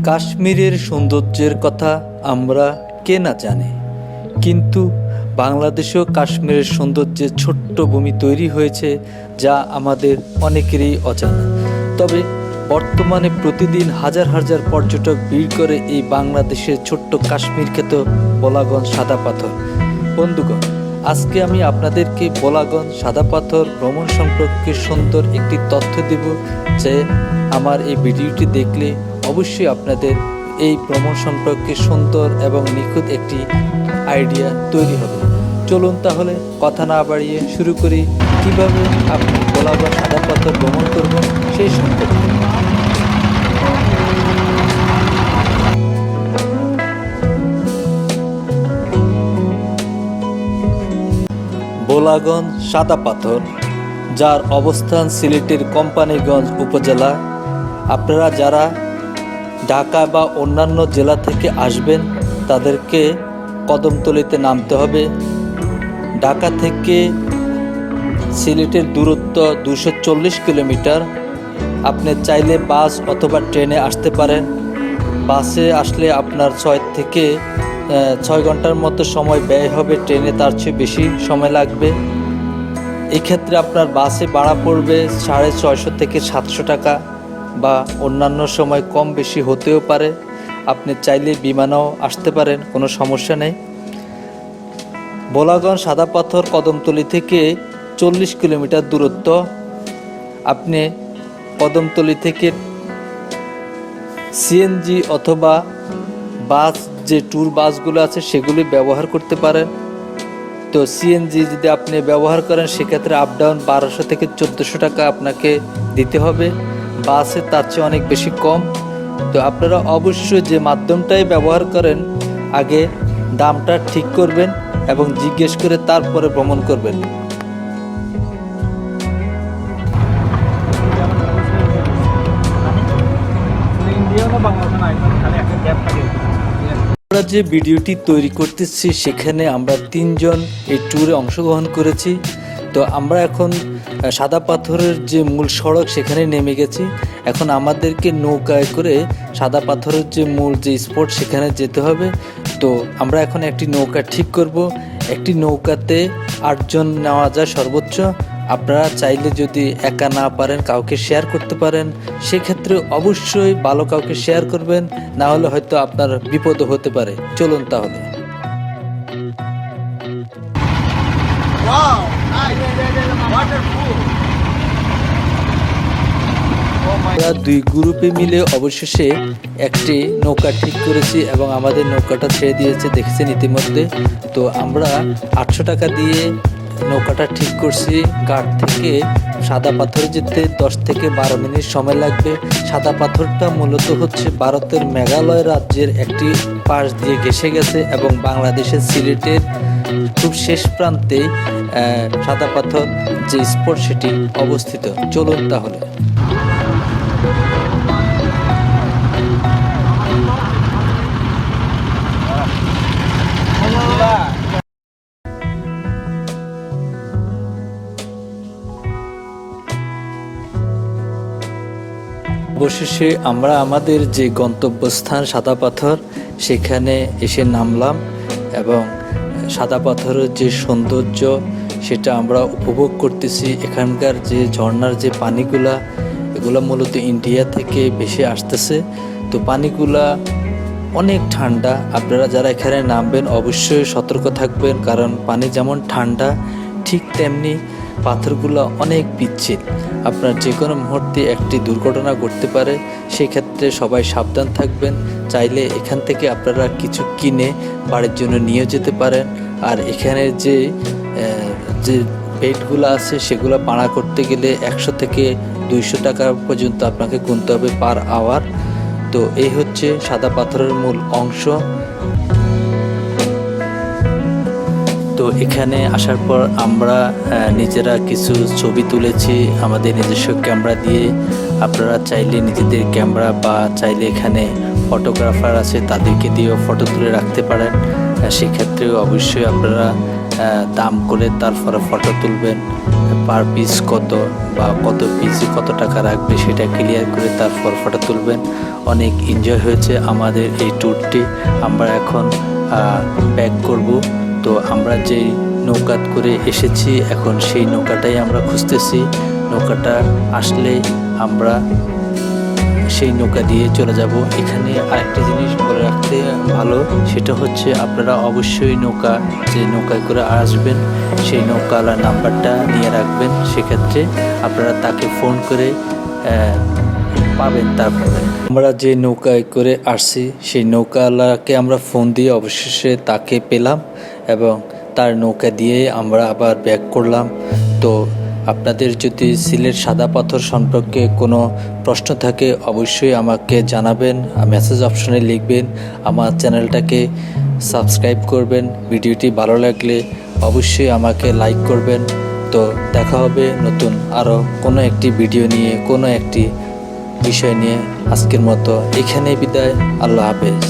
কাশ্মীরের সৌন্দর্যের কথা আমরা কে না জানি, কিন্তু বাংলাদেশেও কাশ্মীরের সৌন্দর্যের ছোট্ট ভূমি তৈরি হয়েছে যা আমাদের অনেকেরই অজানা। তবে বর্তমানে প্রতিদিন হাজার হাজার পর্যটক ভিড় করে এই বাংলাদেশের ছোট্ট কাশ্মীর খ্যাত ভোলাগঞ্জ সাদা পাথর। বন্ধুগণ, আজকে আমি আপনাদেরকে ভোলাগঞ্জ সাদা পাথর ভ্রমণ সম্পর্কে সুন্দর একটি তথ্য দেব, যে আমার এই ভিডিওটি দেখলে অবশ্যই আপনাদের এই ভ্রমণ সম্পর্কে সুন্দর এবং নিখুঁত একটি আইডিয়া তৈরি হবে। চলুন তাহলে কথা না বাড়িয়ে শুরু করি কিভাবে আপনি ভোলাগঞ্জ সাদা পাথর ভ্রমণ করবেন সেই সম্পর্কে। ভোলাগঞ্জ সাদা পাথর, যার অবস্থান সিলেটের কোম্পানীগঞ্জ উপজেলা। আপনারা যারা ঢাকা বা অন্যান্য জেলা থেকে আসবেন তাদেরকে কদমতলীতে নামতে হবে। ঢাকা থেকে সিলেটের দূরত্ব 240 কিলোমিটার। আপনি চাইলে বাস অথবা ট্রেনে আসতে পারেন। বাসে আসলে আপনার 6 ঘন্টার মতো সময় ব্যয় হবে, ট্রেনে তার চেয়ে বেশি সময় লাগবে। এক্ষেত্রে আপনার বাসে ভাড়া পড়বে 650 থেকে 700 টাকা, বা অন্যান্য সময় কম বেশি হতেও পারে। আপনি চাইলে বিমানেও আসতে পারেন, কোনো সমস্যা নেই। ভোলাগঞ্জ সাদা পাথর কদমতলী থেকে 40 কিলোমিটার দূরত্ব। আপনি কদমতলী থেকে সিএনজি অথবা বাস, যে ট্যুর বাসগুলো আছে সেগুলি ব্যবহার করতে পারেন। তো সিএনজি যদি আপনি ব্যবহার করেন সেক্ষেত্রে আপ ডাউন 1200 থেকে 1400 টাকা আপনাকে দিতে হবে। বাসে তার চেয়ে অনেক বেশি কম। তো আপনারা অবশ্যই যে মাধ্যমটাই ব্যবহার করেন আগে দামটা ঠিক করবেন এবং জিজ্ঞেস করে তারপরে ভ্রমণ করবেন। আমরা যে ভিডিওটি তৈরি করতেছি সেখানে আমরা 3 জন এই ট্যুরে অংশগ্রহণ করেছি। তো আমরা এখন সাদা পাথরের যে মূল সড়ক সেখানে নেমে গেছি। এখন আমাদেরকে নৌকায় করে সাদা পাথরের যে মূল যে স্পট সেখানে যেতে হবে। তো আমরা এখন একটি নৌকা ঠিক করব। একটি নৌকাতে 8 জন নেওয়া যায় সর্বোচ্চ। আপনারা চাইলে যদি একা না পারেন কাউকে শেয়ার করতে পারেন। সেক্ষেত্রে অবশ্যই ভালো কাউকে শেয়ার করবেন, না হলে হয়তো আপনার বিপদ হতে পারে। চলুন তাহলে। আমরা 2 গ্রুপে মিলে অবশেষে একটি নৌকা ঠিক করেছি এবং আমাদের নৌকাটা ছেড়ে দিয়েছে, দেখেছেন ইতিমধ্যে। তো আমরা 800 টাকা দিয়ে নৌকাটা ঠিক করছি। ঘাট থেকে সাদা পাথরে যেতে 10 থেকে 12 মিনিট সময় লাগবে। সাদা পাথরটা মূলত হচ্ছে ভারতের মেঘালয় রাজ্যের একটি পাশ দিয়ে ঘেঁষে গেছে এবং বাংলাদেশের সিলেটের খুব শেষ প্রান্তে সাদা পাথর যে স্পট সেটি অবস্থিত। চলুন তাহলে। অবশেষে আমরা আমাদের যে গন্তব্যস্থান সাদা পাথর সেখানে এসে নামলাম এবং সাদা পাথরের যে সৌন্দর্য সেটা আমরা উপভোগ করতেছি। এখানকার যে ঝর্ণার যে পানিগুলা, এগুলো মূলত ইন্ডিয়া থেকে ভেসে আসতেছে। তো পানিগুলা অনেক ঠান্ডা। আপনারা যারা এখানে নামবেন অবশ্যই সতর্ক থাকবেন, কারণ পানি যেমন ঠান্ডা ঠিক তেমনি পাথরগুলো অনেক পিচ্ছিল। আপনার যে কোনো মুহূর্তে একটি দুর্ঘটনা ঘটতে পারে, সেক্ষেত্রে সবাই সাবধান থাকবেন। চাইলে এখান থেকে আপনারা কিছু কিনে বাড়ির জন্য নিয়ে যেতে পারেন। আর এখানে যে বেডগুলো আছে সেগুলো ভাড়া করতে গেলে 100 থেকে 200 টাকা পর্যন্ত আপনাকে গুনতে হবে পার আওয়ার। তো এই হচ্ছে সাদা পাথরের মূল অংশ। তো এখানে আসার পর আমরা নিজেরা কিছু ছবি তুলেছি আমাদের নিজস্ব ক্যামেরা দিয়ে। আপনারা চাইলে নিজেদের ক্যামেরা বা চাইলে এখানে ফটোগ্রাফার আছে তাদেরকে দিয়েও ফটো তুলে রাখতে পারেন। সেক্ষেত্রেও অবশ্যই আপনারা দাম করে তারপরে ফটো তুলবেন, পার পিস কত বা কত পিসে কত টাকা রাখবে সেটা ক্লিয়ার করে তারপর ফটো তুলবেন। অনেক এনজয় হয়েছে আমাদের এই ট্যুরটি। আমরা এখন ব্যাক করব। তো আমরা যেই নৌকাত করে এসেছি এখন সেই নৌকাটাই আমরা খুঁজতেছি। নৌকাটা আসলে আমরা সেই নৌকা দিয়ে চলে যাব। এখানে আরেকটা জিনিস বলে রাখতে ভালো, সেটা হচ্ছে আপনারা অবশ্যই যে নৌকায় করে আসবেন সেই নৌকাওয়ালার নাম্বারটা নিয়ে রাখবেন। সেক্ষেত্রে আপনারা তাকে ফোন করে পাবেন। তারপরে আমরা যে নৌকায় করে আসছি সেই নৌকাওয়ালাকে আমরা ফোন দিয়ে অবশেষে তাকে পেলাম এবং তার নৌকা দিয়ে আমরা আবার ব্যাক করলাম। তো আপনাদের যদি সিলেট সাদা পাথর সম্পর্কে কোনো প্রশ্ন থাকে অবশ্যই আমাকে জানাবেন, মেসেজ অপশনে লিখবেন। আমার চ্যানেলটাকে সাবস্ক্রাইব করবেন। ভিডিওটি ভালো লাগলে অবশ্যই আমাকে লাইক করবেন। তো দেখা হবে নতুন আরও কোনো একটি ভিডিও নিয়ে, কোনো একটি বিষয় নিয়ে। আজকের মতো এখানেই বিদায়। আল্লাহ হাফেজ।